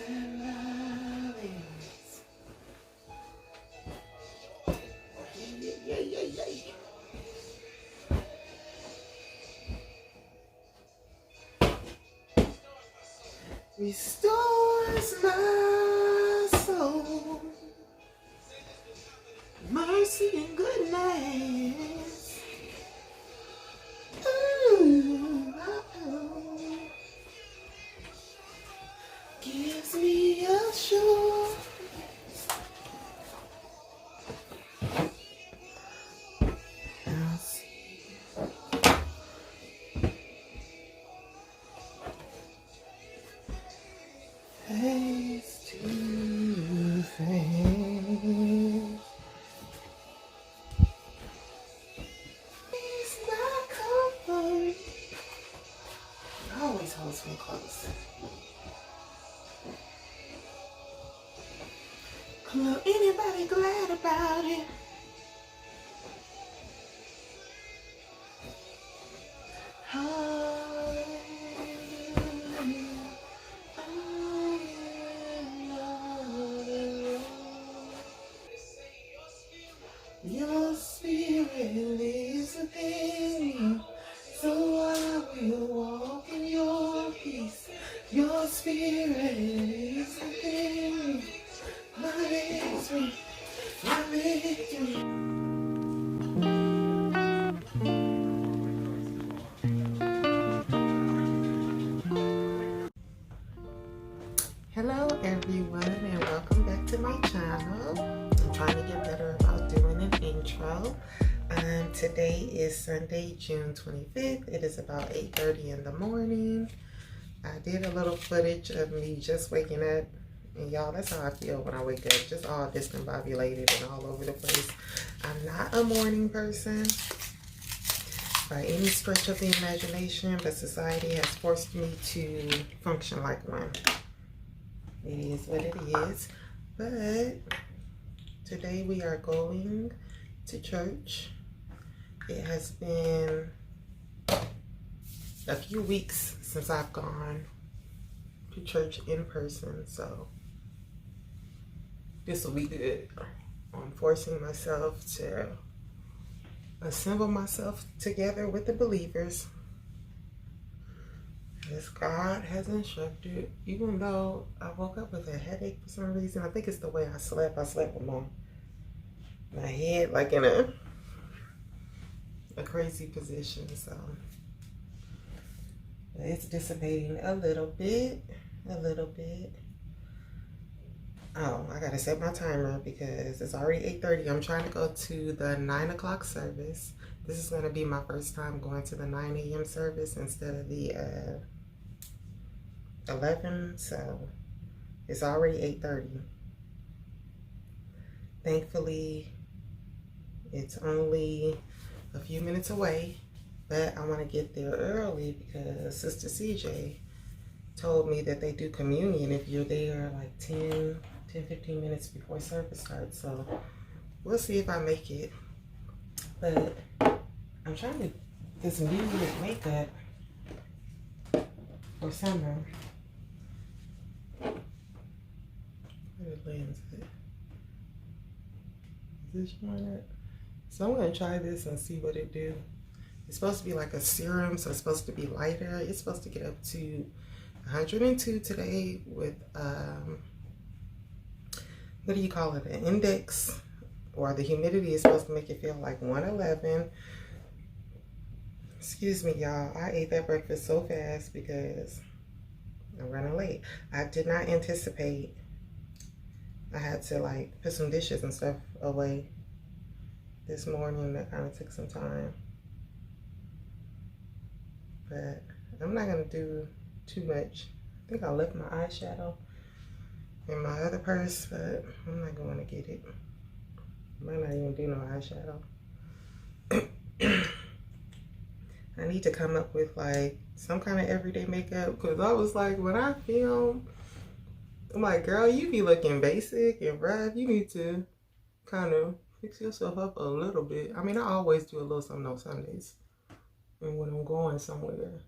and valleys. Yeah. Restores my soul, mercy and goodness. Ooh, gives me assurance. I'll see. Face to face. It's my comfort. It always holds me close. Anybody glad about it? Your spirit lives within me, so I will walk in your peace. Your spirit lives within me, my victory, my victory. Hello everyone and welcome back to my channel. I'm trying to get better about doing an intro. Today is Sunday, June 25th. It is about 8:30 in the morning. I did a little footage of me just waking up. And y'all, that's how I feel when I wake up. Just all discombobulated and all over the place. I'm not a morning person by any stretch of the imagination, but society has forced me to function like one. It is what it is. But today we are going to church. It has been a few weeks since I've gone to church in person, so this will be good. I'm forcing myself to assemble myself together with the believers as God has instructed, even though I woke up with a headache for some reason. I think it's the way I slept. I slept with my head like in a crazy position, so it's dissipating a little bit. Oh, I gotta set my timer because it's already 8:30. I'm trying to go to the 9 o'clock service. This is gonna be my first time going to the 9 a.m. service instead of the 11, so it's already 8:30. Thankfully, it's only a few minutes away, but I want to get there early because Sister CJ told me that they do communion if you're there like 10-15 minutes before service starts, so we'll see if I make it. But I'm trying to get some new makeup for summer. Where the lens at? Is this showing it? So I'm going to try this and see what it do. It's supposed to be like a serum, so it's supposed to be lighter. It's supposed to get up to 102 today with, what do you call it, an index, or the humidity is supposed to make it feel like 111. Excuse me, y'all. I ate that breakfast so fast because I'm running late. I did not anticipate I had to like put some dishes and stuff away this morning. That kind of took some time. But I'm not going to do too much. I think I left my eyeshadow in my other purse, but I'm not going to get it. I might not even do no eyeshadow. I need to come up with like some kind of everyday makeup, because I was like, when I film, I'm like, girl, you be looking basic and rough. You need to kind of fix yourself up a little bit. I mean, I always do a little something on Sundays. And when I'm going somewhere,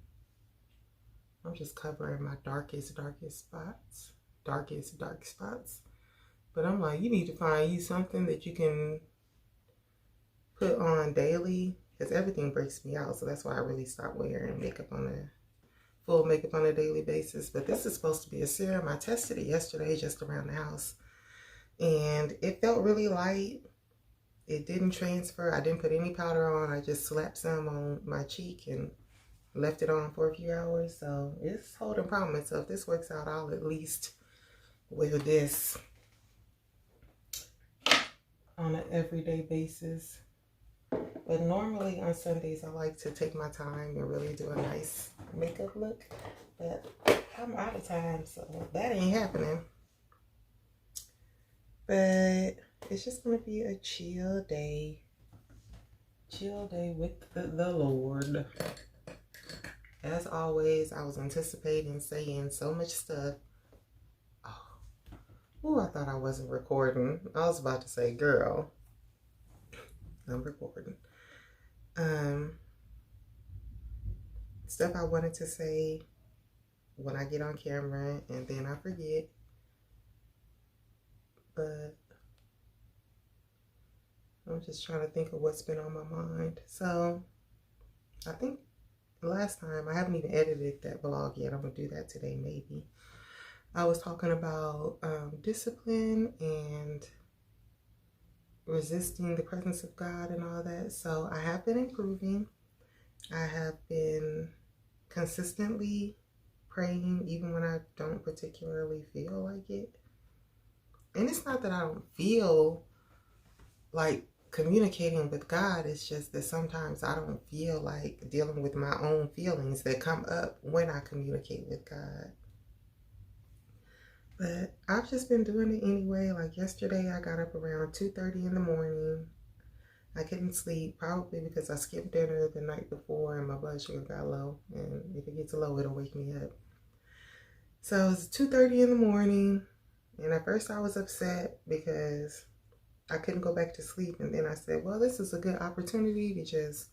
I'm just covering my darkest spots. darkest dark spots. But I'm like, you need to find you something that you can put on daily, because everything breaks me out. So that's why I really stopped wearing makeup on a full makeup on a daily basis. But this is supposed to be a serum. I tested it yesterday just around the house, and it felt really light. It didn't transfer. I didn't put any powder on. I just slapped some on my cheek and left it on for a few hours. So it's holding promise. So if this works out, I'll at least wear this on an everyday basis. But normally on Sundays, I like to take my time and really do a nice makeup look. But I'm out of time, so that ain't happening. But it's just going to be a chill day. Chill day with the Lord. As always, I was anticipating saying so much stuff. Oh, I thought I wasn't recording. I was about to say, girl, I'm recording. Stuff I wanted to say when I get on camera, and then I forget. But I'm just trying to think of what's been on my mind. So I think last time, I haven't even edited that vlog yet. I'm gonna do that today maybe. I was talking about discipline and resisting the presence of God and all that. So I have been improving. I have been consistently praying even when I don't particularly feel like it. And it's not that I don't feel like communicating with God. It's just that sometimes I don't feel like dealing with my own feelings that come up when I communicate with God. But I've just been doing it anyway. Like yesterday, I got up around 2:30 in the morning. I couldn't sleep, probably because I skipped dinner the night before and my blood sugar got low. And if it gets low, it'll wake me up. So it was 2:30 in the morning. And at first I was upset because I couldn't go back to sleep. And then I said, well, this is a good opportunity to just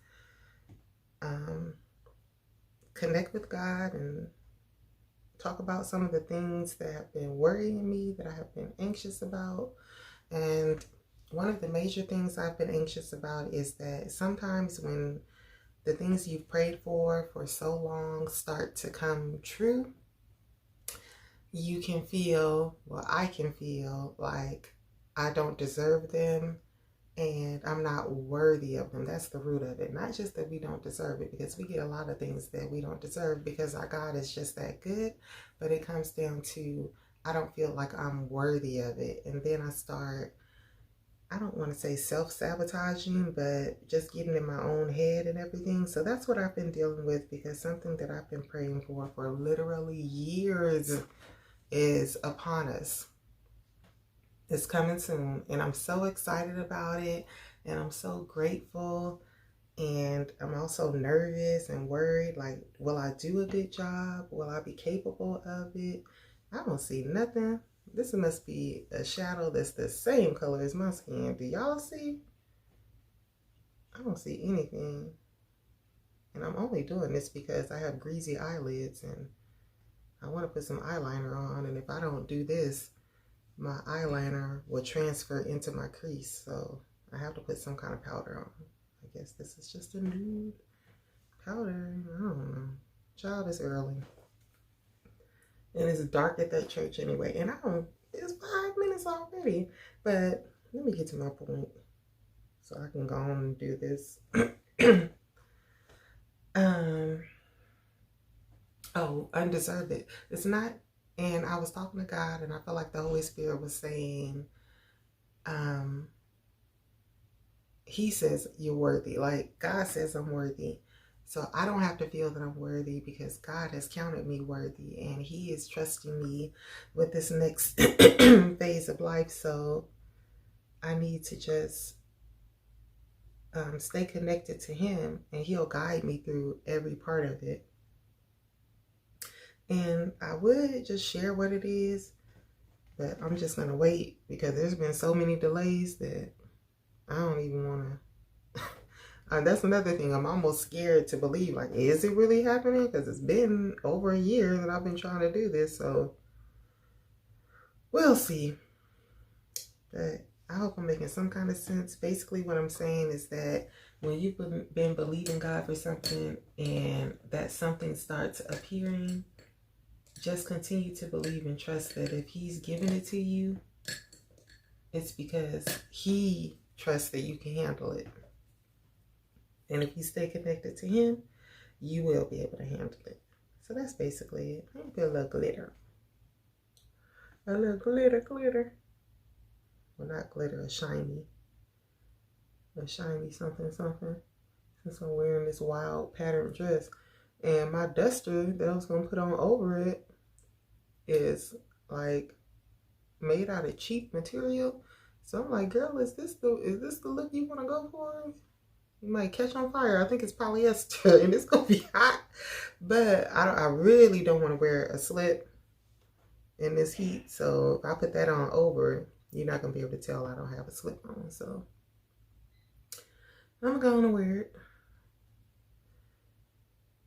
connect with God and talk about some of the things that have been worrying me, that I have been anxious about. And one of the major things I've been anxious about is that sometimes when the things you've prayed for so long start to come true, you can feel, well, I can feel like I don't deserve them and I'm not worthy of them. That's the root of it. Not just that we don't deserve it, because we get a lot of things that we don't deserve because our God is just that good, but it comes down to, I don't feel like I'm worthy of it. And then I start, I don't want to say self-sabotaging, but just getting in my own head and everything. So that's what I've been dealing with, because something that I've been praying for literally years is upon us. It's coming soon, and I'm so excited about it, and I'm so grateful, and I'm also nervous and worried, like, will I do a good job? Will I be capable of it? I don't see nothing. This must be a shadow that's the same color as my skin. Do y'all see? I don't see anything, and I'm only doing this because I have greasy eyelids, and I want to put some eyeliner on, and if I don't do this, my eyeliner will transfer into my crease, so I have to put some kind of powder on. I guess this is just a nude powder. I don't know. Child, is early. And it's dark at that church anyway. And it's 5 minutes already. But let me get to my point so I can go on and do this. Oh, undeserved it. It's not. And I was talking to God, and I felt like the Holy Spirit was saying, He says you're worthy. Like, God says I'm worthy. So I don't have to feel that I'm worthy, because God has counted me worthy, and He is trusting me with this next phase of life. So I need to just stay connected to Him, and He'll guide me through every part of it. And I would just share what it is, but I'm just going to wait, because there's been so many delays that I don't even want to. That's another thing. I'm almost scared to believe, like, is it really happening? Because it's been over a year that I've been trying to do this. So We'll see. But I hope I'm making some kind of sense. Basically, what I'm saying is that when you've been believing God for something and that something starts appearing, just continue to believe and trust that if He's giving it to you, it's because He trusts that you can handle it. And if you stay connected to Him, you will be able to handle it. So that's basically it. Maybe a little glitter. A little glitter. Well, not glitter, a shiny something. Since I'm wearing this wild patterned dress. And my duster that I was going to put on over it is like made out of cheap material. So I'm like, girl, is this the look you want to go for? You might catch on fire. I think it's polyester and it's going to be hot. But I really don't want to wear a slip in this heat. So if I put that on over, you're not going to be able to tell I don't have a slip on. So I'm going to wear it.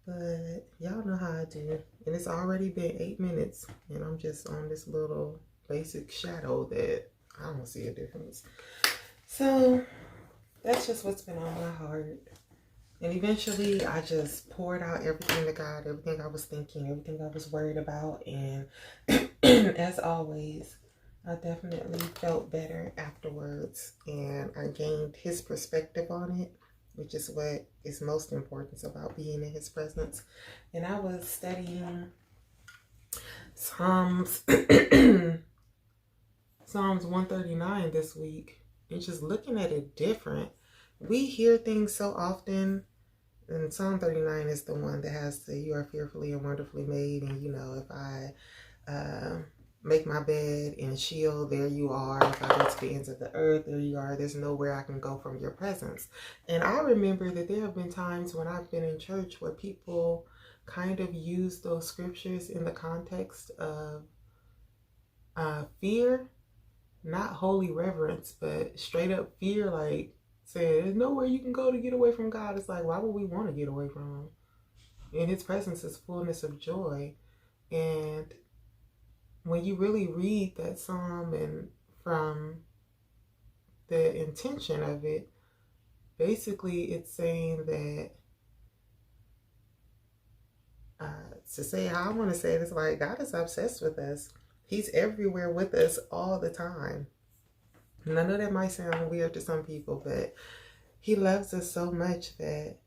But y'all know how I do. And it's already been 8 minutes. And I'm just on this little basic shadow that I don't see a difference. So that's just what's been on my heart. And eventually I just poured out everything to God, everything I was thinking, everything I was worried about. And as always, I definitely felt better afterwards. And I gained His perspective on it, which is what is most important about being in His presence. And I was studying Psalms 139 this week and just looking at it different. We hear things so often, and Psalm 39 is the one that has the "you are fearfully and wonderfully made," and you know, if I make my bed in Sheol, there you are. If I go to the ends of the earth, there you are. There's nowhere I can go from your presence. And I remember that there have been times when I've been in church where people kind of use those scriptures in the context of fear, not holy reverence, but straight up fear, like saying there's nowhere you can go to get away from God. It's like, why would we want to get away from Him? In His presence is fullness of joy. And when you really read that psalm and from the intention of it, basically it's saying that to say how I want to say it is like God is obsessed with us. He's everywhere with us all the time. And I know that might sound weird to some people, but He loves us so much that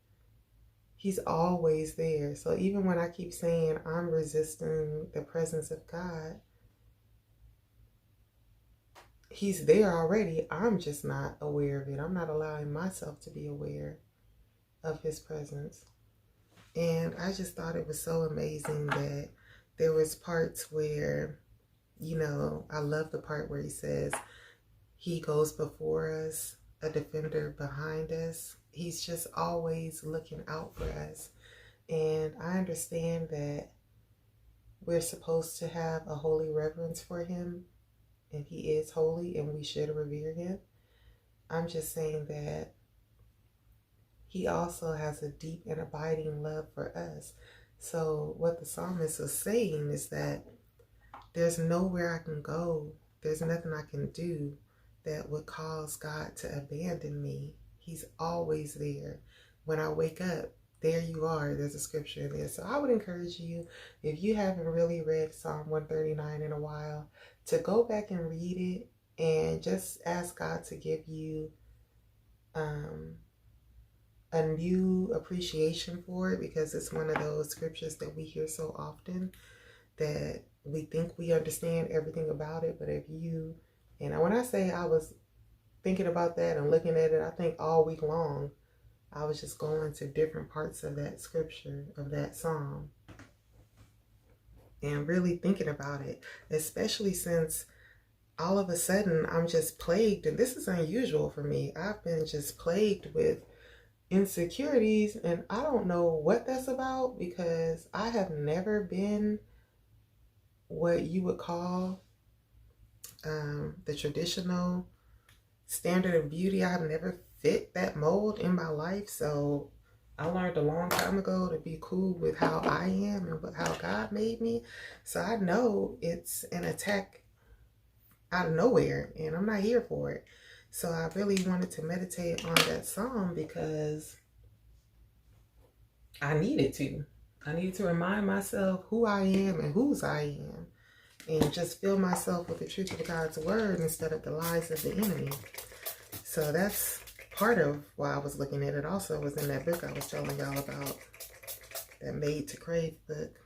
He's always there. So even when I keep saying I'm resisting the presence of God, He's there already. I'm just not aware of it. I'm not allowing myself to be aware of His presence. And I just thought it was so amazing that there was parts where, you know, I love the part where He says He goes before us, a defender behind us. He's just always looking out for us. And I understand that we're supposed to have a holy reverence for Him. And He is holy and we should revere Him. I'm just saying that He also has a deep and abiding love for us. So what the psalmist is saying is that there's nowhere I can go. There's nothing I can do that would cause God to abandon me. He's always there. When I wake up, there you are. There's a scripture in there. So I would encourage you, if you haven't really read Psalm 139 in a while, to go back and read it and just ask God to give you a new appreciation for it, because it's one of those scriptures that we hear so often that we think we understand everything about it. But if you, and when I say I was thinking about that and looking at it, I think all week long I was just going to different parts of that scripture, of that psalm, and really thinking about it, especially since all of a sudden I'm just plagued, and this is unusual for me. I've been just plagued with insecurities, and I don't know what that's about, because I have never been what you would call the traditional standard of beauty. I have never fit that mold in my life. So I learned a long time ago to be cool with how I am and with how God made me. So I know it's an attack out of nowhere, and I'm not here for it. So I really wanted to meditate on that song because I needed to. I needed to remind myself who I am and whose I am, and just fill myself with the truth of God's word instead of the lies of the enemy. So that's part of why I was looking at it. Also was in that book I was telling y'all about, that Made to Crave book.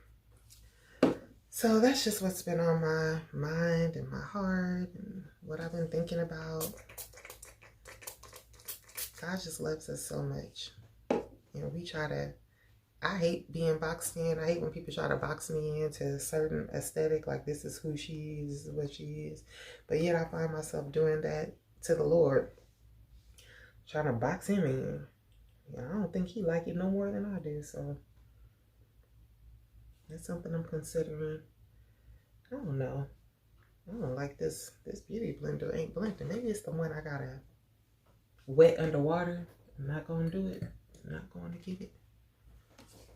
So that's just what's been on my mind and my heart and what I've been thinking about. God just loves us so much. And we try to, I hate being boxed in. I hate when people try to box me into a certain aesthetic, like this is who she is, this is what she is. But yet I find myself doing that to the Lord, trying to box him in. I don't think he like it no more than I do, so that's something I'm considering. I don't know. I don't like this beauty blender ain't blending. Maybe it's the one I gotta wet underwater. I'm not gonna do it. I'm not going to get it.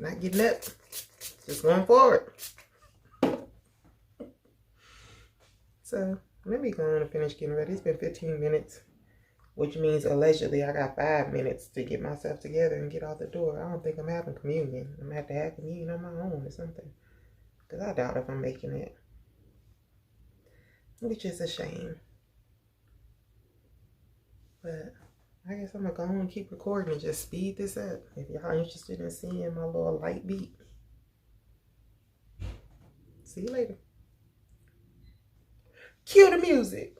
Not getting up. Just going forward. So let me go on and finish getting ready. It's been 15 minutes. Which means allegedly I got 5 minutes to get myself together and get out the door. I don't think I'm having communion. I'm going to have to have communion on my own or something. Because I doubt if I'm making it. Which is a shame. But I guess I'm going to go home and keep recording and just speed this up. If y'all interested in seeing my little light beat. See you later. Cue the music.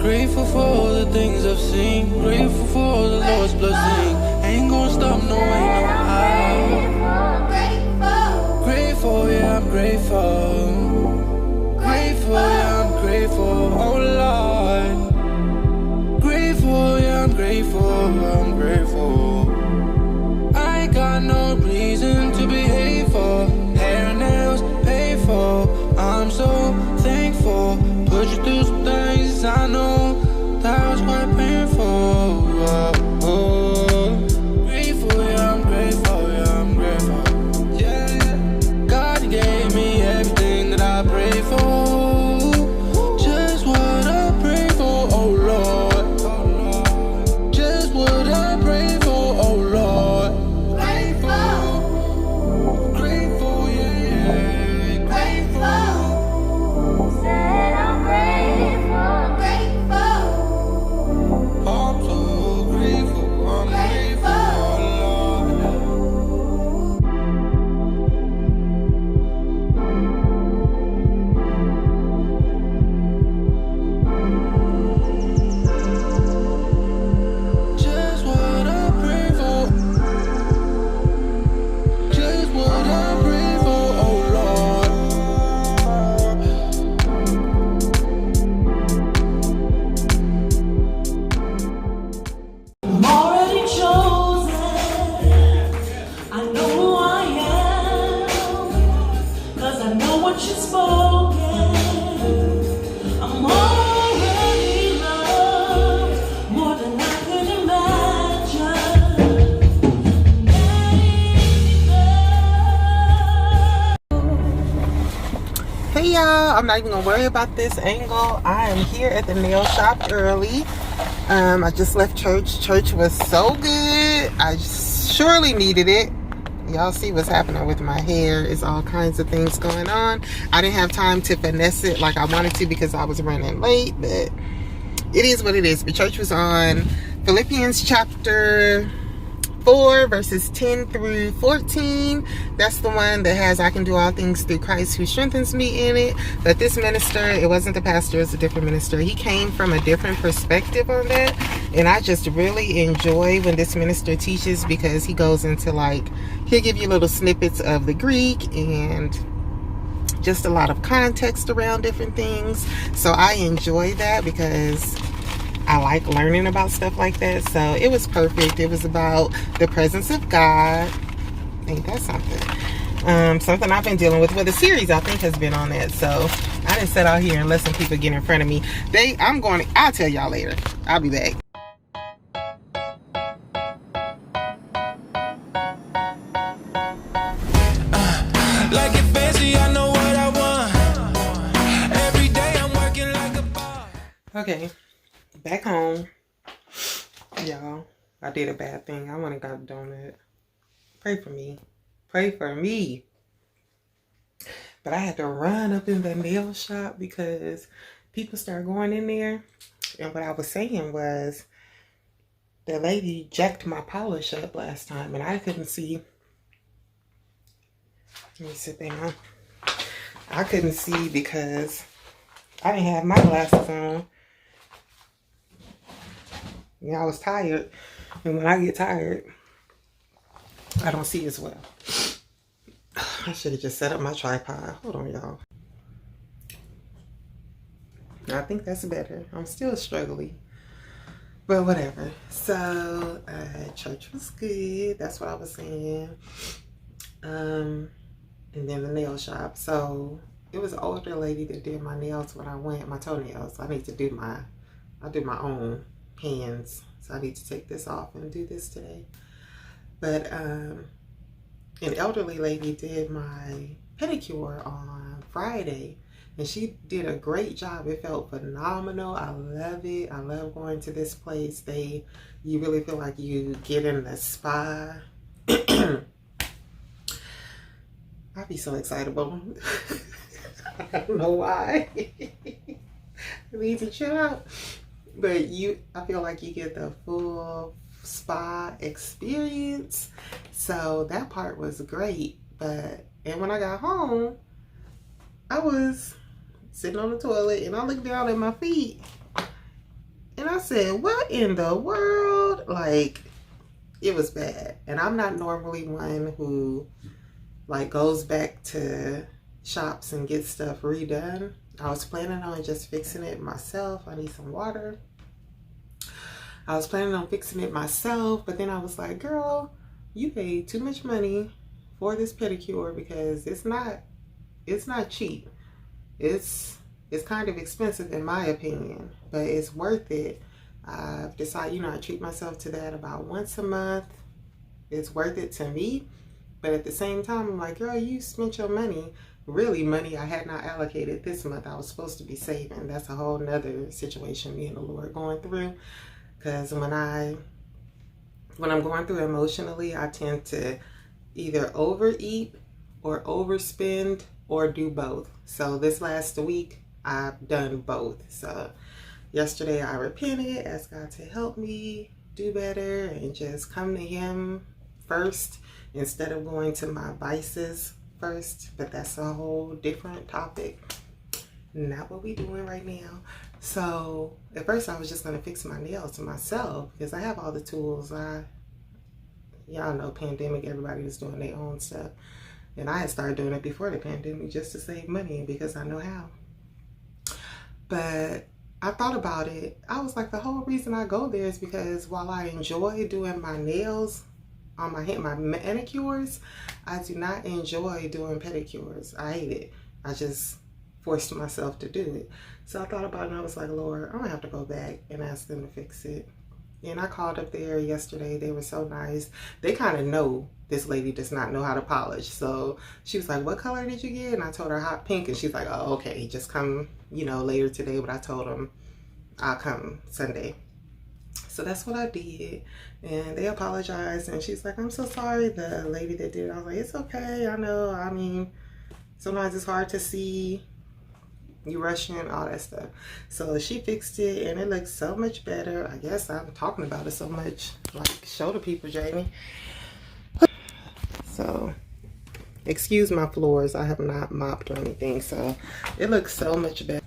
Grateful for all the things I've seen. Grateful for all the Lord's blessing. Ain't gonna stop, no, ain't no how. Grateful, yeah, I'm grateful. Grateful, yeah, I'm grateful. Oh Lord. Grateful, yeah, I'm grateful. I'm grateful. I ain't got no reason to be hateful. Hair and nails paid for. I'm so thankful. Put you through some things I know that was quite painful. Grateful, yeah, I'm grateful, yeah, I'm grateful. Yeah, God gave me everything that I prayed for. Just what I prayed for, oh Lord. Just what I prayed for, oh Lord. Grateful, grateful, yeah, grateful. Said I'm grateful, grateful. I'm so grateful, I'm grateful, oh Lord. Just what I pray for. Just what I pray for, oh Lord. I'm already chosen. I know who I am. 'Cause I know what you've spoken. I'm already loved more than I could imagine. Hey y'all, I'm not even gonna worry about this angle. I am here at the nail shop early. I just left church. Church was so good. I surely needed it. Y'all see what's happening with my hair. It's all kinds of things going on. I didn't have time to finesse it like I wanted to because I was running late, but it is what it is. But church was on Philippians chapter 4 verses 10 through 14. That's the one that has I can do all things through Christ who strengthens me in it. But this minister, it wasn't the pastor, it was a different minister. He came from a different perspective on that, and I just really enjoy when this minister teaches because he goes into like, he'll give you little snippets of the Greek and just a lot of context around different things. So I enjoy that because I like learning about stuff like that. So it was perfect. It was about the presence of God. Ain't that something? Something I've been dealing with. Well, the series I think has been on that. So I didn't sit out here and let some people get in front of me. I'll tell y'all later. I'll be back. Like it fancy, I know what I want. Every day I'm working like a boss. Okay, back home. Y'all, I did a bad thing. I went and got a donut. Pray for me. Pray for me. But I had to run up in the nail shop because people started going in there. And what I was saying was, the lady jacked my polish up last time and I couldn't see. Let me sit down. I couldn't see because I didn't have my glasses on. Yeah, I was tired. And when I get tired, I don't see as well. I should have just set up my tripod. Hold on, y'all. I think that's better. I'm still struggling. But whatever. So, church was good. That's what I was saying. And then the nail shop. So it was an older lady that did my nails when I went, my toenails. I need to do I do my own hands. So I need to take this off and do this today. But an elderly lady did my pedicure on Friday. And she did a great job. It felt phenomenal. I love it. I love going to this place. You really feel like you get in the spa. I'd be so excitable. I don't know why. I need to chill out. But I feel like you get the full spa experience. So that part was great. And when I got home, I was sitting on the toilet and I looked down at my feet. And I said, what in the world? Like, it was bad. And I'm not normally one who goes back to shops and gets stuff redone. I was planning on just fixing it myself. I need some water. I was planning on fixing it myself, but then I was like, girl, you paid too much money for this pedicure because it's not cheap. It's kind of expensive in my opinion, but it's worth it. I've decided, I treat myself to that about once a month. It's worth it to me. But at the same time, I'm like, girl, you spent your money, really money I had not allocated this month. I was supposed to be saving. That's a whole nother situation me and the Lord going through. Because when I'm going through emotionally, I tend to either overeat or overspend or do both. So this last week, I've done both. So yesterday I repented, asked God to help me do better and just come to Him first, instead of going to my vices first. But that's a whole different topic. Not what we doing right now. So at first I was just going to fix my nails myself because I have all the tools. Y'all know pandemic, everybody was doing their own stuff. And I had started doing it before the pandemic just to save money because I know how. But I thought about it. I was like, the whole reason I go there is because while I enjoy doing my nails on my manicures, I do not enjoy doing pedicures. I hate it. I just forced myself to do it. So I thought about it and I was like, Lord, I'm gonna have to go back and ask them to fix it. And I called up there yesterday. They were so nice. They kind of know this lady does not know how to polish. So she was like, what color did you get? And I told her hot pink. And she's like, oh, okay, just come, later today. But I told them I'll come Sunday. So that's what I did. And they apologized. And she's like, I'm so sorry. The lady that did it, I was like, it's okay. I know. I mean, sometimes it's hard to see. You rushing, all that stuff. So she fixed it and it looks so much better. I guess I'm talking about it so much. Like, show the people, Jamie. So, excuse my floors. I have not mopped or anything. So, it looks so much better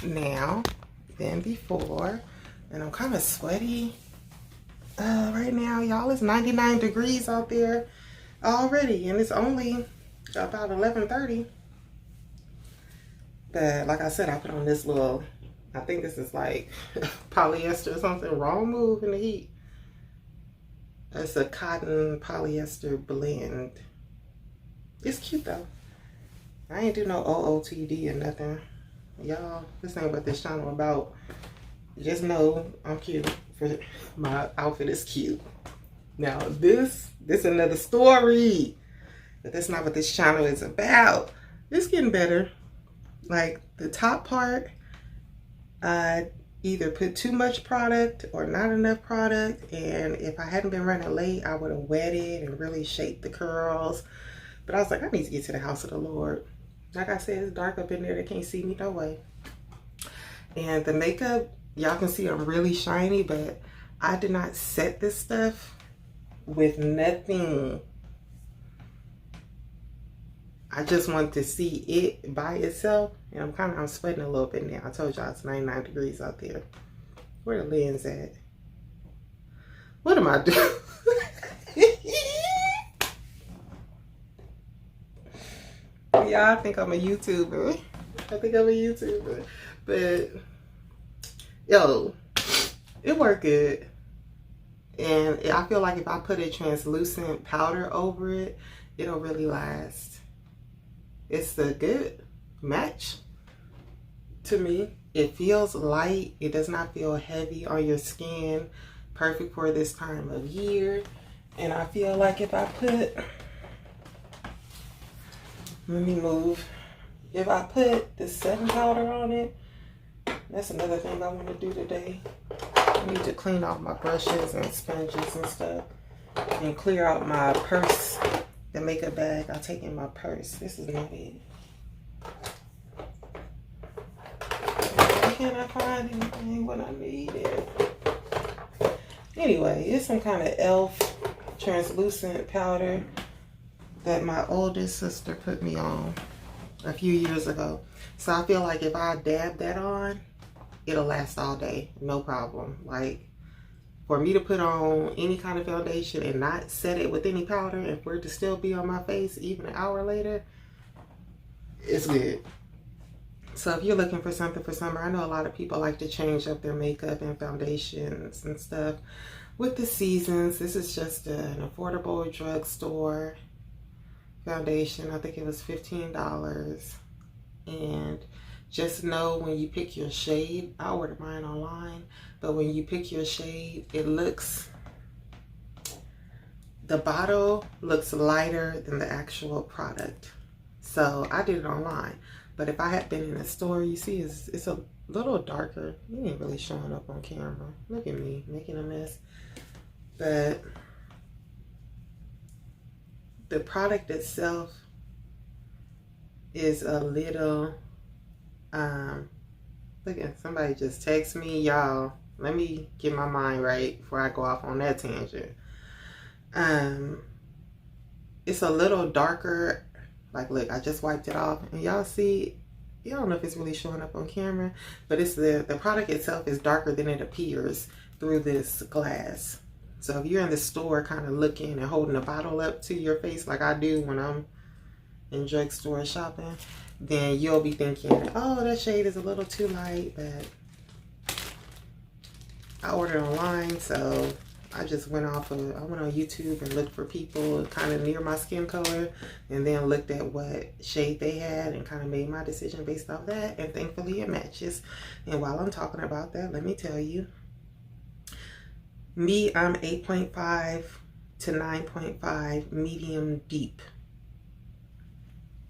now than before. And I'm kind of sweaty right now. Y'all, it's 99 degrees out there already. And it's only about 11:30. But like I said, I put on this little, I think this is like polyester or something. Wrong move in the heat. It's a cotton polyester blend. It's cute though. I ain't do no OOTD or nothing. Y'all, this ain't what this channel about. Just know I'm cute. My outfit is cute. Now this another story. But that's not what this channel is about. It's getting better. Like the top part, I either put too much product or not enough product. And if I hadn't been running late, I would have wetted and really shaped the curls. But I was like, I need to get to the house of the Lord. Like I said, it's dark up in there. They can't see me no way. And the makeup, y'all can see I'm really shiny, but I did not set this stuff with nothing. I just want to see it by itself. And I'm sweating a little bit now. I told y'all it's 99 degrees out there. Where the lens at? What am I doing? Yeah, I think I'm a YouTuber. But yo, it worked good. And I feel like if I put a translucent powder over it, it'll really last. It's a good match to me. It feels light. It does not feel heavy on your skin. Perfect for this time of year. And I feel like if I put, let me move. If I put the setting powder on it, that's another thing I want to do today. I need to clean off my brushes and sponges and stuff. And clear out my purse. The makeup bag I take in my purse. This is not it. Why can't I find anything when I need it? Anyway, it's some kind of e.l.f. translucent powder that my oldest sister put me on a few years ago. So I feel like if I dab that on, it'll last all day, no problem. Like, for me to put on any kind of foundation and not set it with any powder, and for it to still be on my face even an hour later, it's good. So if you're looking for something for summer, I know a lot of people like to change up their makeup and foundations and stuff with the seasons. This is just an affordable drugstore foundation. I think it was $15. And just know when you pick your shade, I ordered mine online, but when you pick your shade, it looks, the bottle looks lighter than the actual product. So I did it online, but if I had been in a store, you see it's a little darker. It ain't really showing up on camera. Look at me making a mess. But the product itself is a little, look at, somebody just text me, y'all. Let me get my mind right before I go off on that tangent. It's a little darker. Like, look, I just wiped it off, and y'all see, I don't know if it's really showing up on camera, but it's the product itself is darker than it appears through this glass. So if you're in the store kind of looking and holding a bottle up to your face like I do when I'm in drugstore shopping, then you'll be thinking, oh, that shade is a little too light. But I ordered online, so I just went on YouTube and looked for people kind of near my skin color, and then looked at what shade they had and kind of made my decision based off that, and thankfully it matches. And while I'm talking about that, let me tell you, me, I'm 8.5 to 9.5 medium deep.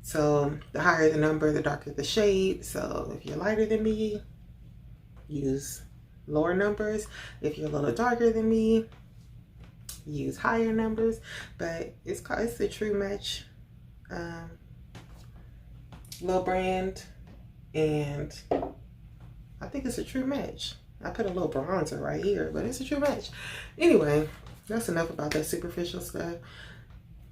So the higher the number, the darker the shade. So if you're lighter than me, use lower numbers. If you're a little darker than me, use higher numbers. But it's a true match, little brand, and I think it's a true match. I put a little bronzer right here, but it's a true match. Anyway, that's enough about that superficial stuff.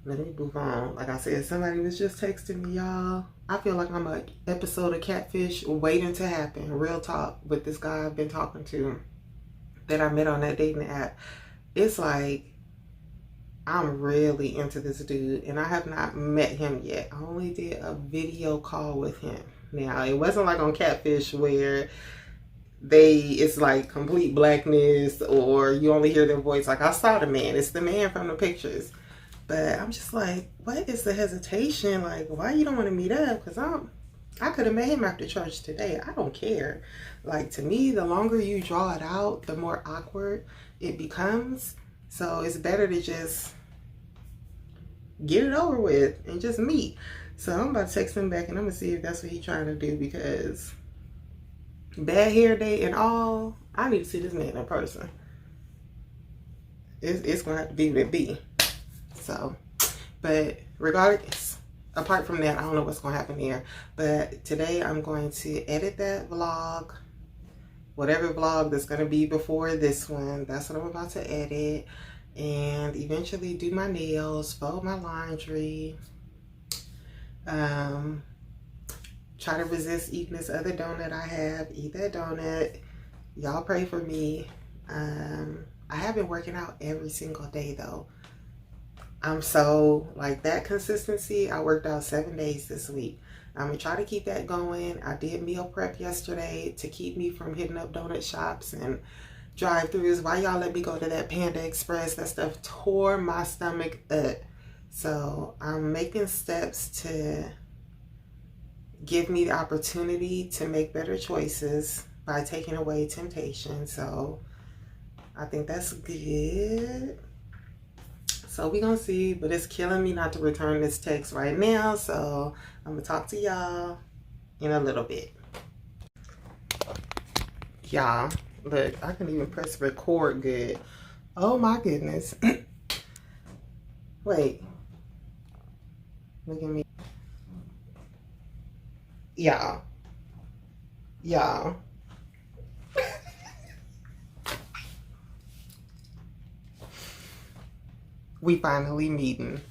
Let me move on. Like I said, somebody was just texting me, y'all. I feel like I'm an episode of Catfish waiting to happen. Real talk with this guy I've been talking to that I met on that dating app. It's like, I'm really into this dude, and I have not met him yet. I only did a video call with him. Now, it wasn't like on Catfish where it's like complete blackness or you only hear their voice. Like, I saw the man. It's the man from the pictures. But I'm just like, what is the hesitation? Like, why you don't want to meet up? Because I could have met him after church today. I don't care. Like, to me, the longer you draw it out, the more awkward it becomes. So it's better to just get it over with and just meet. So I'm about to text him back and I'm gonna see if that's what he's trying to do, because bad hair day and all, I need to see this man in person. It's gonna have to be what it be. So, but regardless, apart from that, I don't know what's gonna happen there. But today I'm going to edit that vlog, whatever vlog that's gonna be before this one. That's what I'm about to edit, and eventually do my nails, fold my laundry, try to resist eating this other donut I have. Eat that donut. Y'all pray for me. I have been working out every single day though. I'm so like that consistency. I worked out 7 days this week. I'm gonna try to keep that going. I did meal prep yesterday to keep me from hitting up donut shops and drive-thrus. Why y'all let me go to that Panda Express? That stuff tore my stomach up. So I'm making steps to give me the opportunity to make better choices by taking away temptation. So I think that's good. So we gonna see, but it's killing me not to return this text right now. So I'm gonna talk to y'all in a little bit. Y'all, look, I can even press record good. Oh my goodness. Wait. Look at me. Y'all. We finally meeting.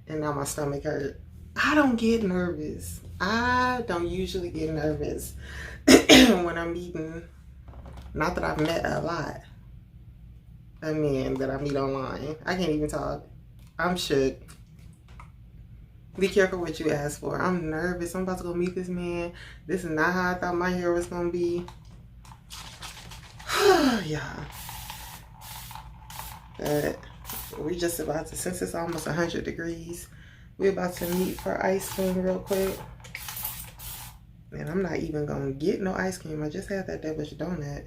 And now my stomach hurt. I don't get nervous. I don't usually get nervous when I'm meeting. Not that I've met a lot of men that I meet online. I can't even talk. I'm shook. Be careful what you ask for. I'm nervous. I'm about to go meet this man. This is not how I thought my hair was gonna be. Yeah. But we just about to, since it's almost 100 degrees, we're about to meet for ice cream real quick. And I'm not even gonna get no ice cream. I just had that devilish donut.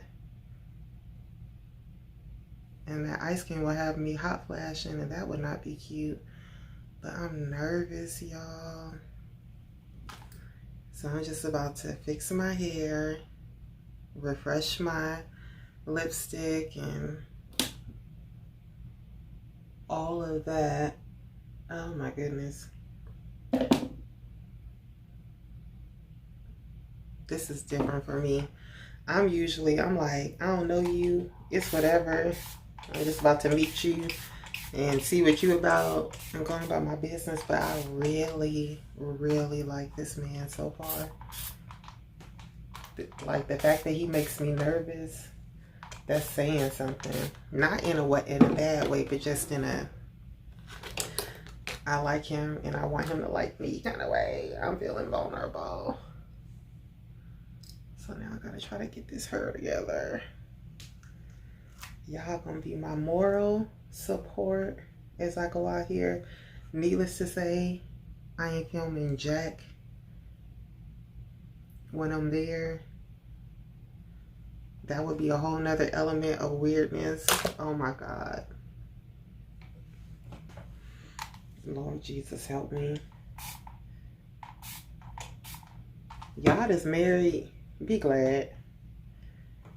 And that ice cream will have me hot flashing, and that would not be cute. But I'm nervous, y'all. So I'm just about to fix my hair, refresh my lipstick, and all of that. Oh my goodness. This is different for me. I'm like, I don't know you. It's whatever. I'm just about to meet you and see what you about. I'm going about my business, but I really, really like this man so far. Like the fact that he makes me nervous, that's saying something. Not in a bad way, but just in a, I like him and I want him to like me kind of way. I'm feeling vulnerable. So now I gotta try to get this hair together. Y'all gonna be my moral support as I go out here. Needless to say, I ain't filming jack when I'm there. That would be a whole nother element of weirdness. Oh my God. Lord Jesus, help me. Y'all that's married, be glad.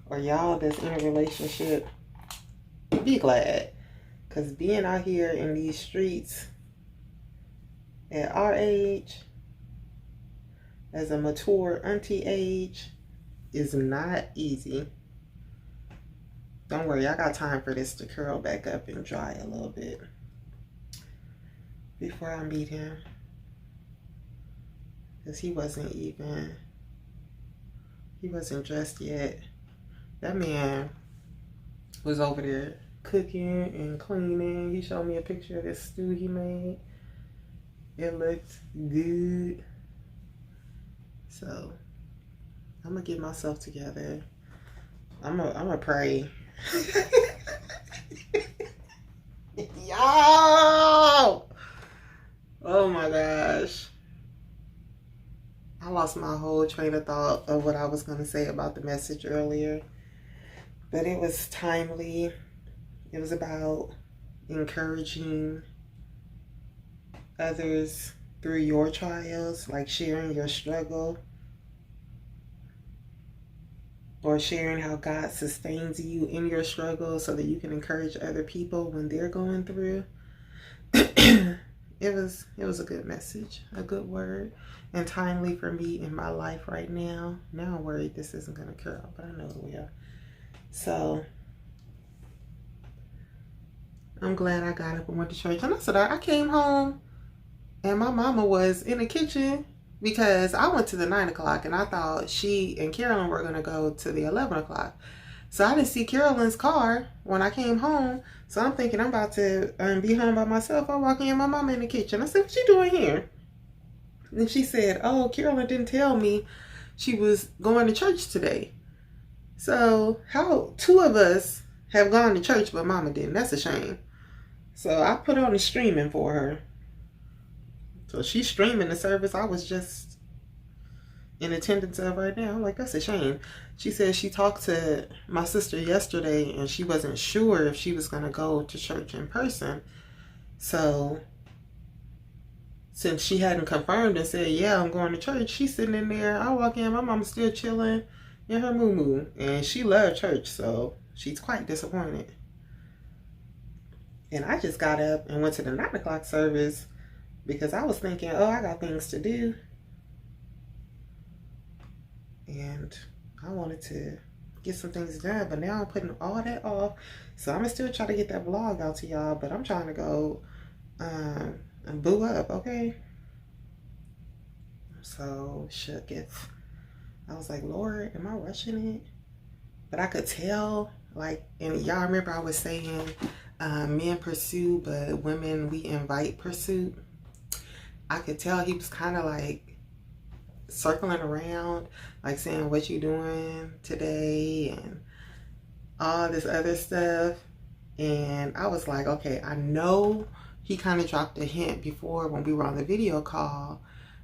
Or y'all that's in a relationship, be glad. Because being out here in these streets at our age, as a mature auntie age, is not easy. Don't worry, I got time for this to curl back up and dry a little bit before I meet him. Because he wasn't dressed yet. That man was over there cooking and cleaning. He showed me a picture of this stew he made. It looked good. So I'm gonna get myself together. I'm gonna pray. Oh my gosh. I lost my whole train of thought of what I was going to say about the message earlier. But it was timely. It was about encouraging others through your trials, like sharing your struggle or sharing how God sustains you in your struggle so that you can encourage other people when they're going through. It was a good message, a good word, and timely for me in my life right now. Now I'm worried this isn't going to curl, but I know it will. So I'm glad I got up and went to church. And I said I came home and my mama was in the kitchen because I went to the 9 o'clock and I thought she and Carolyn were going to go to the 11 o'clock. So I didn't see Carolyn's car when I came home. So I'm thinking I'm about to be home by myself. I walk in, my mama in the kitchen. I said, what you doing here? And she said, oh, Carolyn didn't tell me she was going to church today. So how 2 of us have gone to church, but mama didn't. That's a shame. So I put on the streaming for her. So she's streaming the service I was just in attendance of right now. I'm like, that's a shame. She said she talked to my sister yesterday and she wasn't sure if she was going to go to church in person. So since she hadn't confirmed and said, yeah, I'm going to church, she's sitting in there. I walk in, my mom's still chilling in her moo-moo. And she loved church, so she's quite disappointed. And I just got up and went to the 9 o'clock service because I was thinking, oh, I got things to do. And I wanted to get some things done, but now I'm putting all that off. So I'm going to still try to get that vlog out to y'all, but I'm trying to go and boo up, okay? So shook it. I was like, Lord, am I rushing it? But I could tell, like, and y'all remember I was saying men pursue, but women, we invite pursuit. I could tell he was kind of like circling around, like saying, what you doing today and all this other stuff. And I was like, okay, I know he kind of dropped a hint before when we were on the video call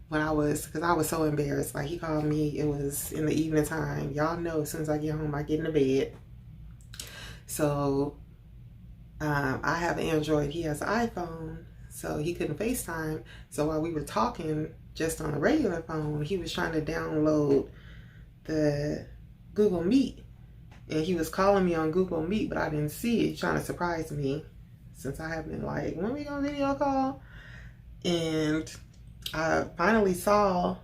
because I was so embarrassed. Like, he called me, it was in the evening time. Y'all know as soon as I get home, I get into bed. So I have an Android, he has an iPhone, so he couldn't FaceTime. So while we were talking just on the regular phone, he was trying to download the Google Meet. And he was calling me on Google Meet, but I didn't see it, trying to surprise me since I have been like, when we gonna video call? And I finally saw,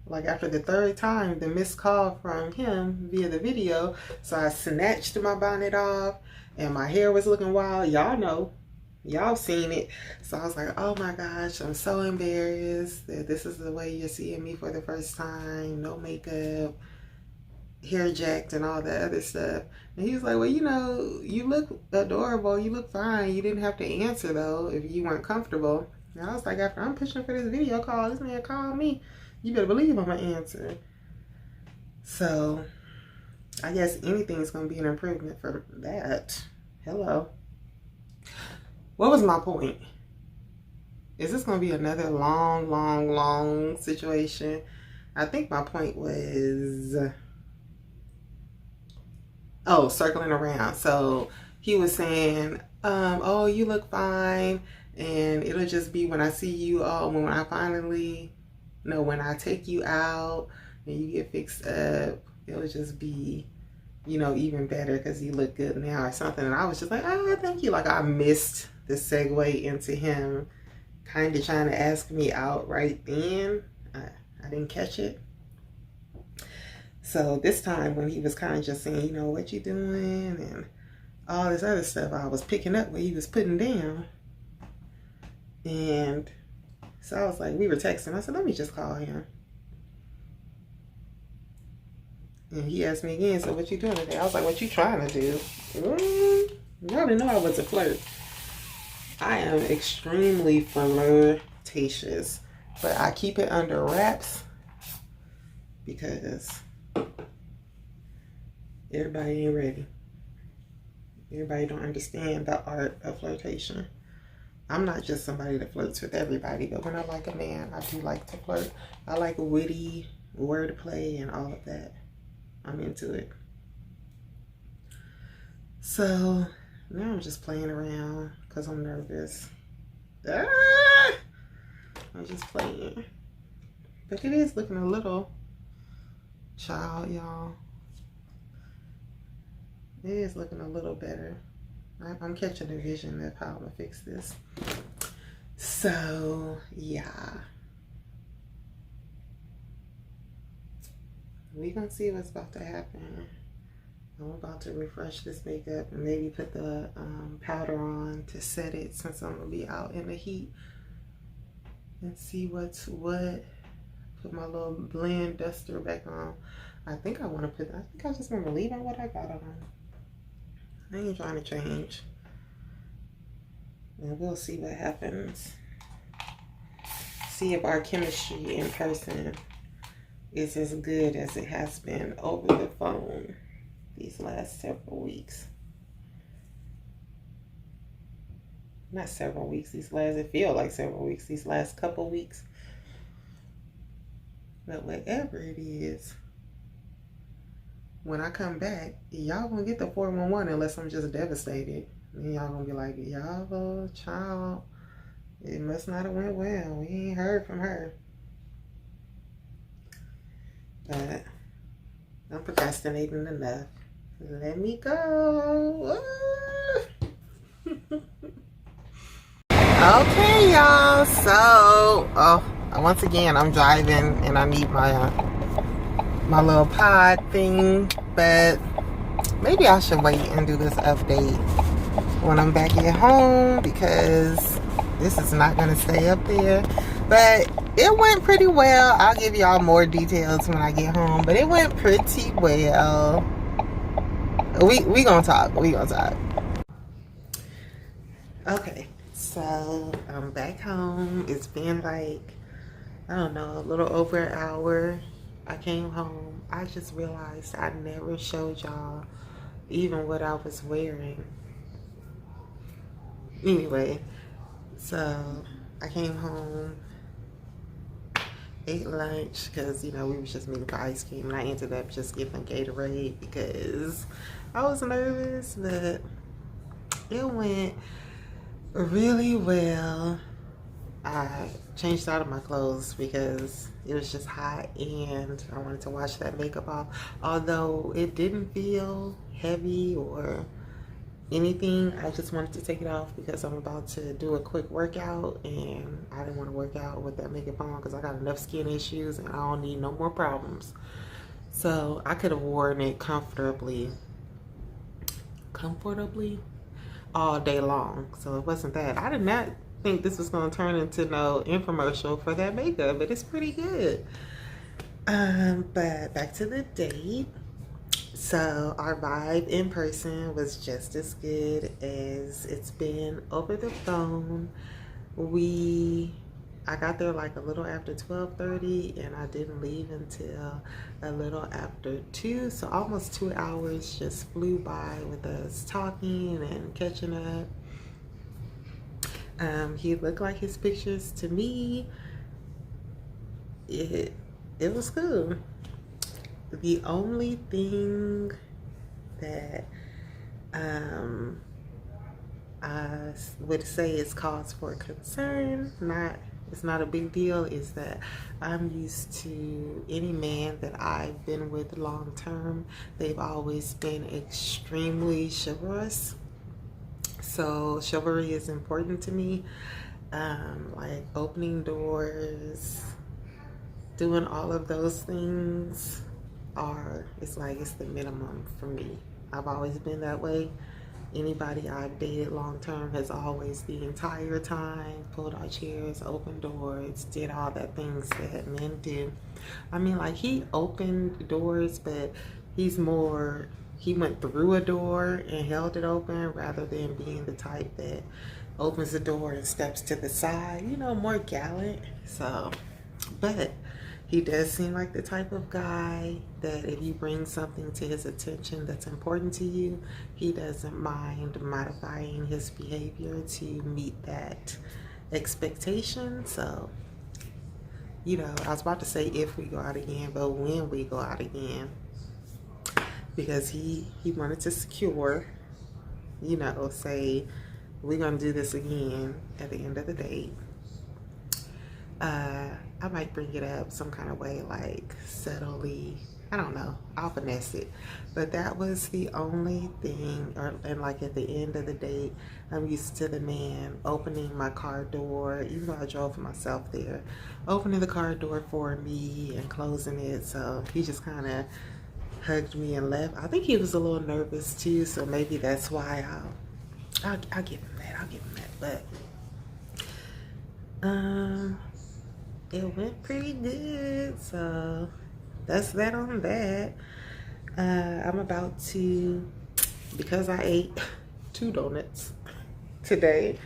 like after the 3rd time, the missed call from him via the video. So I snatched my bonnet off and my hair was looking wild. Y'all know. Y'all seen it. So I was like, oh my gosh, I'm so embarrassed that this is the way you're seeing me for the first time. No makeup, hair jacked and all that other stuff. And he was like, well, you know, you look adorable. You look fine. You didn't have to answer though if you weren't comfortable. And I was like, after I'm pushing for this video call, this man called me. You better believe I'm gonna answer. So I guess anything's gonna be an improvement for that. Hello. What was my point? Is this gonna be another long situation? I think my point was, oh, circling around. So he was saying, oh, you look fine, and it'll just be when I see you, when I take you out and you get fixed up, it'll just be, you know, even better because you look good now or something. And I was just like, oh, thank you. Like, I missed the segue into him kind of trying to ask me out right then. I didn't catch it. So this time when he was kind of just saying, you know, what you doing and all this other stuff, I was picking up what he was putting down. And so I was like, we were texting. I said, let me just call him. And he asked me again, so what you doing today? I was like, what you trying to do? You already know I was a flirt. I am extremely flirtatious, but I keep it under wraps because everybody ain't ready. Everybody don't understand the art of flirtation. I'm not just somebody that flirts with everybody, but when I like a man, I do like to flirt. I like witty wordplay and all of that. I'm into it. So now I'm just playing around because I'm nervous. I'm just playing. But it is looking a little, child, y'all. It is looking a little better. I'm catching a vision of how I'm gonna fix this. So yeah, we gonna see what's about to happen. I'm about to refresh this makeup and maybe put the powder on to set it, since I'm gonna be out in the heat, and see what's what. Put my little blend duster back on. I think I just want to leave on what I got on. I ain't trying to change. And we'll see what happens. See if our chemistry in person is as good as it has been over the phone these last several weeks. Not several weeks, it feels like several weeks, these last couple weeks. But whatever it is, when I come back, y'all gonna get the 411 unless I'm just devastated. Then y'all gonna be like, y'all, child, it must not have went well. We ain't heard from her. But I'm procrastinating enough. Let me go. Okay, y'all. So, once again, I'm driving and I need my my little pod thing, but maybe I should wait and do this update when I'm back at home, because this is not going to stay up there. But it went pretty well. I'll give y'all more details when I get home, but it went pretty well. We gonna talk. Okay, so I'm back home. It's been like, I don't know, a little over an hour. I came home. I just realized I never showed y'all even what I was wearing. Anyway, so I came home, ate lunch, because, you know, we was just making for ice cream, and I ended up just getting a Gatorade because I was nervous, but it went really well. I changed out of my clothes because it was just hot and I wanted to wash that makeup off. Although it didn't feel heavy or anything, I just wanted to take it off because I'm about to do a quick workout and I didn't want to work out with that makeup on because I got enough skin issues and I don't need no more problems. So I could have worn it comfortably all day long. So it wasn't that. I did not think this was going to turn into no infomercial for that makeup, but it's pretty good. But back to the date. So our vibe in person was just as good as it's been over the phone. I got there like a little after 12:30 and I didn't leave until a little after 2. So almost 2 hours just flew by with us talking and catching up. He looked like his pictures to me. It was cool. The only thing that I would say is cause for concern, it's not a big deal, is that I'm used to any man that I've been with long term, they've always been extremely chivalrous. So chivalry is important to me. Like opening doors, doing all of those things it's the minimum for me. I've always been that way. Anybody I've dated long term has always, the entire time, pulled our chairs, opened doors, did all the things that men do. I mean, like, he opened doors, but he went through a door and held it open rather than being the type that opens the door and steps to the side, you know, more gallant. So, but He does seem like the type of guy that if you bring something to his attention that's important to you, he doesn't mind modifying his behavior to meet that expectation. So, you know, I was about to say if we go out again, but when we go out again, because he wanted to secure, you know, say we're gonna do this again at the end of the date. I might bring it up some kind of way, like subtly. I don't know. I'll finesse it. But that was the only thing, and like at the end of the date, I'm used to the man opening my car door, even though I drove myself there, opening the car door for me and closing it. So he just kind of hugged me and left. I think he was a little nervous too, so maybe that's why I'll give him that. I'll give him that. But it went pretty good, so that's that on that. I'm about to, because I ate 2 donuts today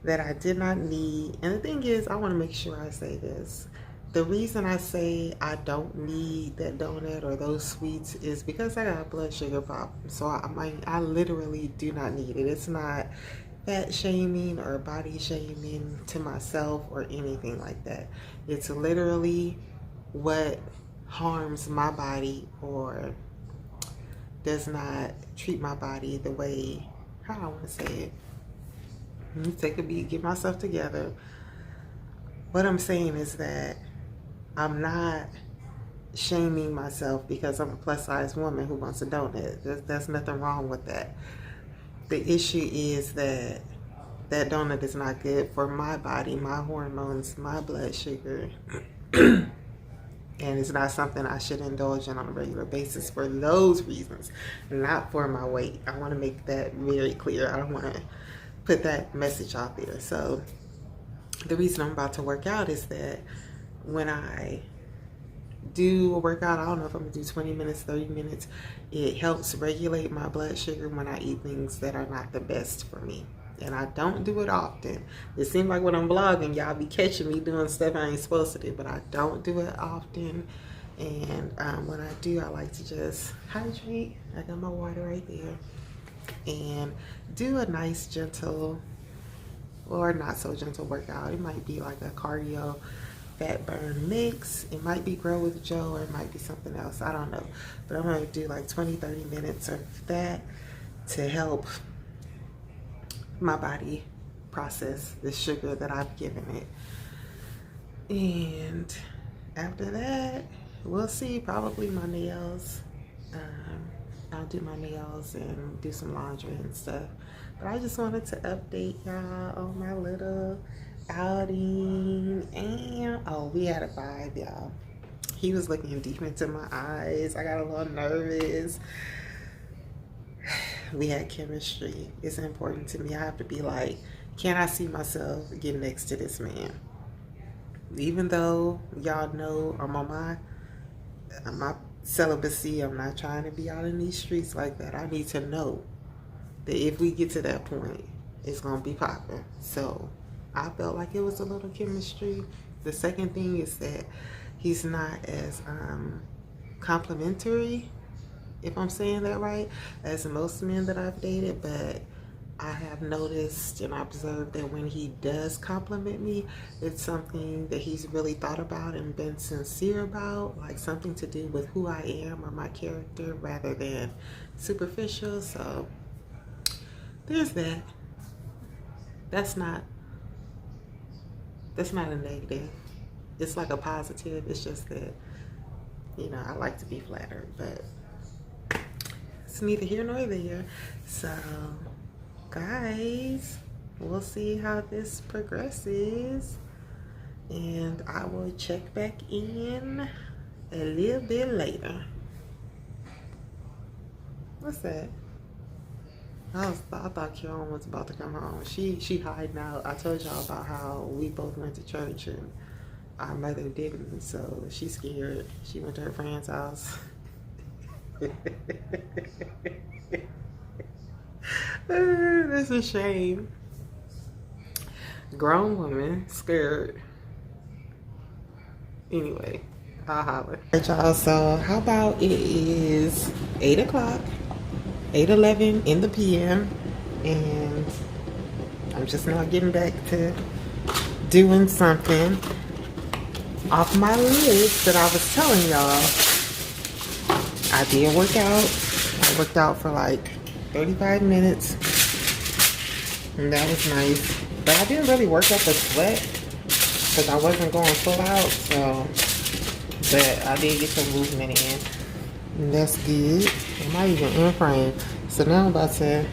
that I did not need. And the thing is, I want to make sure I say this. The reason I say I don't need that donut or those sweets is because I got a blood sugar problem. So I literally do not need it. It's not fat shaming or body shaming to myself or anything like that. It's literally what harms my body or does not treat my body the way, how I want to say it. Let me take a beat, get myself together. What I'm saying is that I'm not shaming myself because I'm a plus size woman who wants a donut. There's nothing wrong with that. The issue is that that donut is not good for my body, my hormones, my blood sugar. And it's not something I should indulge in on a regular basis for those reasons, not for my weight. I want to make that very clear. I don't want to put that message out there. So the reason I'm about to work out is that when I do a workout, I don't know if I'm gonna do 20 minutes, 30 minutes, it helps regulate my blood sugar when I eat things that are not the best for me. And I don't do it often. It seems like when I'm vlogging, y'all be catching me doing stuff I ain't supposed to do, but I don't do it often. And when I do, I like to just hydrate. I got my water right there. And do a nice gentle or not so gentle workout. It might be like a cardio fat burn mix. It might be Grow with Joe, or it might be something else. I don't know. But I'm going to do like 20-30 minutes of that to help my body process the sugar that I've given it. And after that, we'll see. Probably my nails. I'll do my nails and do some laundry and stuff. But I just wanted to update y'all on my little outing. And oh, we had a vibe, y'all. He was looking deep into my eyes. I got a little nervous. We had chemistry. It's important to me. I have to be like, can I see myself get next to this man? Even though y'all know I'm on my celibacy, I'm not trying to be out in these streets like that. I need to know that if we get to that point, it's gonna be popping. So I felt like it was a little chemistry. The second thing is that he's not as complimentary, if I'm saying that right, as most men that I've dated. But I have noticed and observed that when he does compliment me, it's something that he's really thought about and been sincere about, like something to do with who I am or my character rather than superficial. So there's that. That's not a negative. It's like a positive. It's just that, you know, I like to be flattered, but it's neither here nor there. So guys, we'll see how this progresses, and I will check back in a little bit later. What's that? I thought Karen was about to come home. She hiding out. I told y'all about how we both went to church and our mother didn't, so she's scared. She went to her friend's house. That's a shame. Grown woman scared. Anyway, I'll holler. Alright, y'all, so how about it is 8 o'clock, 8:11 in the PM, and I'm just now getting back to doing something off my list that I was telling y'all. I did work out. I worked out for like 35 minutes, and that was nice. But I didn't really work up a sweat because I wasn't going full out, so, but I did get some movement in, and that's good. I'm not even in frame. So now I'm about to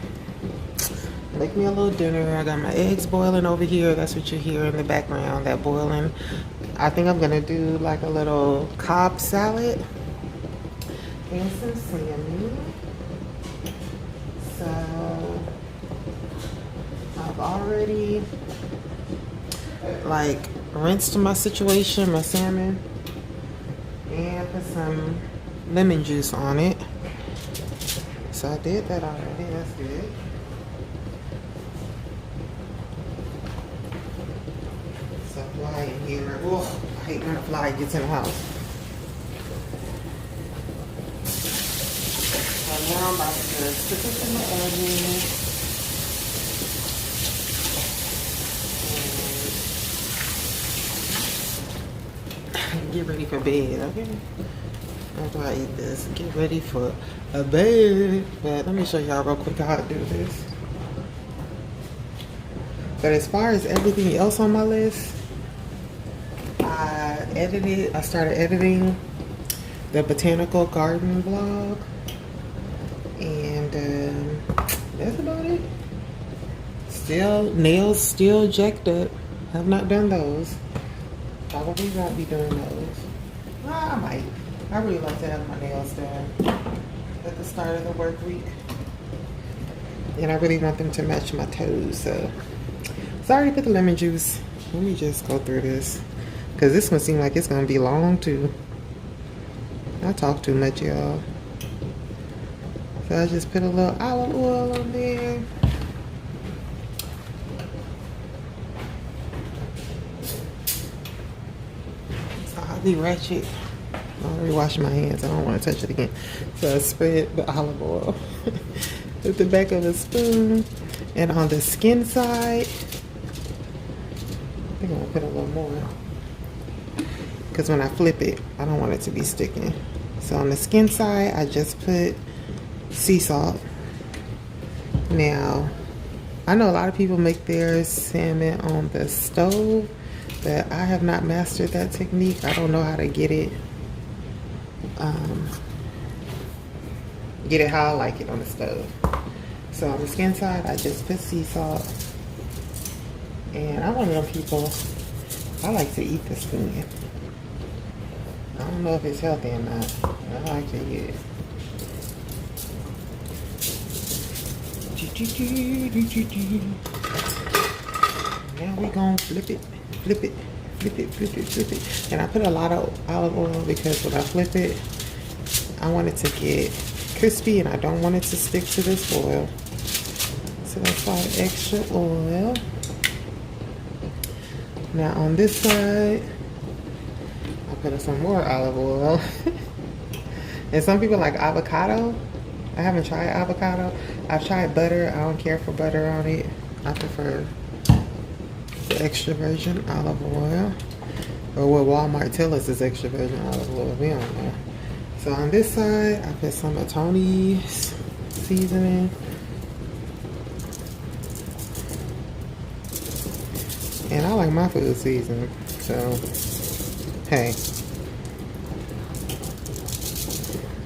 make me a little dinner. I got my eggs boiling over here. That's what you hear in the background, that boiling. I think I'm gonna do like a little Cobb salad and some salmon. So I've already like rinsed my situation, my salmon, and put some lemon juice on it. So I did that already. That's good. It's a fly in here. Oh, I hate when a fly gets in the house. So now I'm about to put this in the oven. And get ready for bed, okay? After I eat this, get ready for a bed. But let me show y'all real quick how to do this. But as far as everything else on my list, I started editing the botanical garden vlog, and that's about it. Nails still jacked up. Have not done those. Probably won't be doing those. Well, I might. I really like to have my nails done at the start of the work week, and I really want them to match my toes. So sorry for the lemon juice. Let me just go through this, because this one seems like it's gonna be long too. I talk too much, y'all. So I just put a little olive oil on there. So I'll be ratchet. I already washed my hands. I don't want to touch it again. So I spread the olive oil with the back of a spoon, and on the skin side, I think I'm gonna put a little more, because when I flip it, I don't want it to be sticking. So on the skin side, I just put sea salt. Now, I know a lot of people make their salmon on the stove, but I have not mastered that technique. I don't know how to get it how I like it on the stove. So on the skin side, I just put sea salt. And I'm one of them people, I like to eat the skin. I don't know if it's healthy or not, but I like to eat it. Now we gonna flip it. And I put a lot of olive oil because when I flip it, I want it to get crispy and I don't want it to stick to this foil. So that's why extra oil. Now on this side, I put some more olive oil. And some people like avocado. I haven't tried avocado. I've tried butter. I don't care for butter on it. I prefer the extra virgin olive oil. Or what Walmart tells us is extra virgin olive oil. We don't know. So on this side, I put some of Tony's seasoning. And I like my food seasoned. So, hey.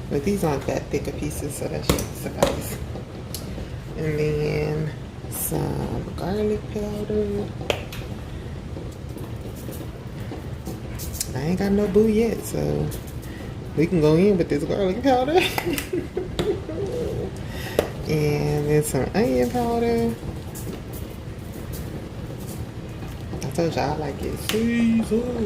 But these aren't that thick of pieces, so that should suffice. And then some garlic powder. I ain't got no boo yet, so we can go in with this garlic powder. And then some onion powder. I told you I like it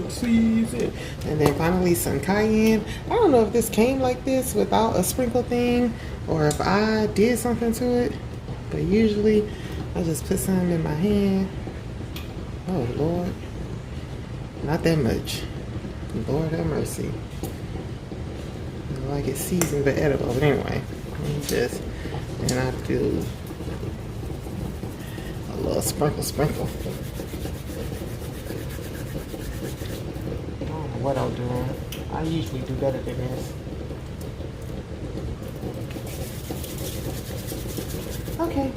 seasoned. And then finally some cayenne. I don't know if this came like this without a sprinkle thing, or if I did something to it, but usually I just put some in my hand. Oh Lord, not that much. Lord have mercy. Like it's seasoned but edible. But anyway, and I do a little sprinkle. I don't know what I'm doing. I usually do better than this. Okay,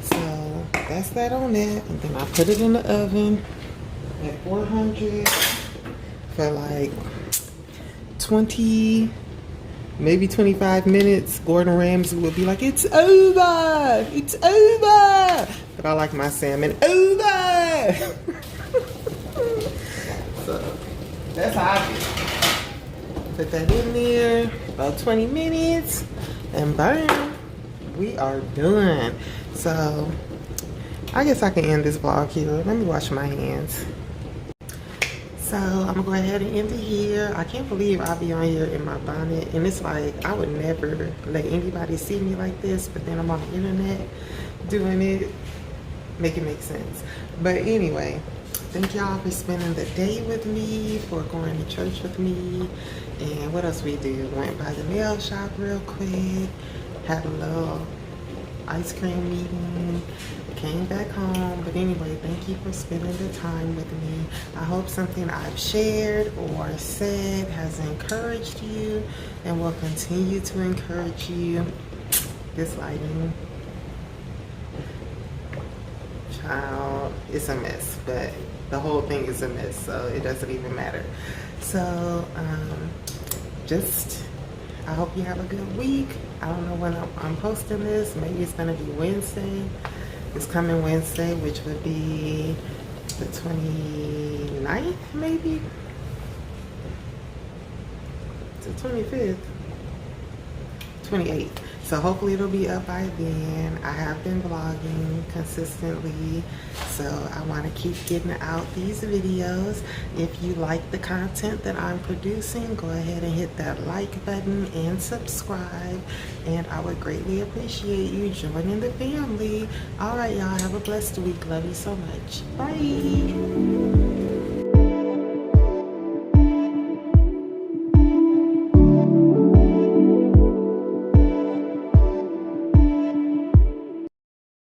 so that's that on that, and then I put it in the oven at 400 for like 20, maybe 25 minutes. Gordon Ramsay will be like, "It's over, it's over," but I like my salmon over. So that's how I do. Put that in there about 20 minutes, and boom. We are done. So I guess I can end this vlog here. Let me wash my hands. So I'm gonna go ahead and end it here. I can't believe I'll be on here in my bonnet, and it's like I would never let anybody see me like this, but then I'm on the internet doing it. Make it make sense. But anyway, thank y'all for spending the day with me, for going to church with me. And what else we do? Went by the nail shop real quick, had a little ice cream meeting, came back home. But anyway, thank you for spending the time with me. I hope something I've shared or said has encouraged you and will continue to encourage you. This lighting, child, it's a mess, but the whole thing is a mess, so it doesn't even matter. So I hope you have a good week. I don't know when I'm posting this. Maybe it's gonna be Wednesday. It's coming Wednesday, which would be the 29th, maybe? It's the 25th. 28th. So hopefully it'll be up by then. I have been vlogging consistently, so I want to keep getting out these videos. If you like the content that I'm producing, go ahead and hit that like button and subscribe, and I would greatly appreciate you joining the family. All right, y'all, have a blessed week. Love you so much. Bye.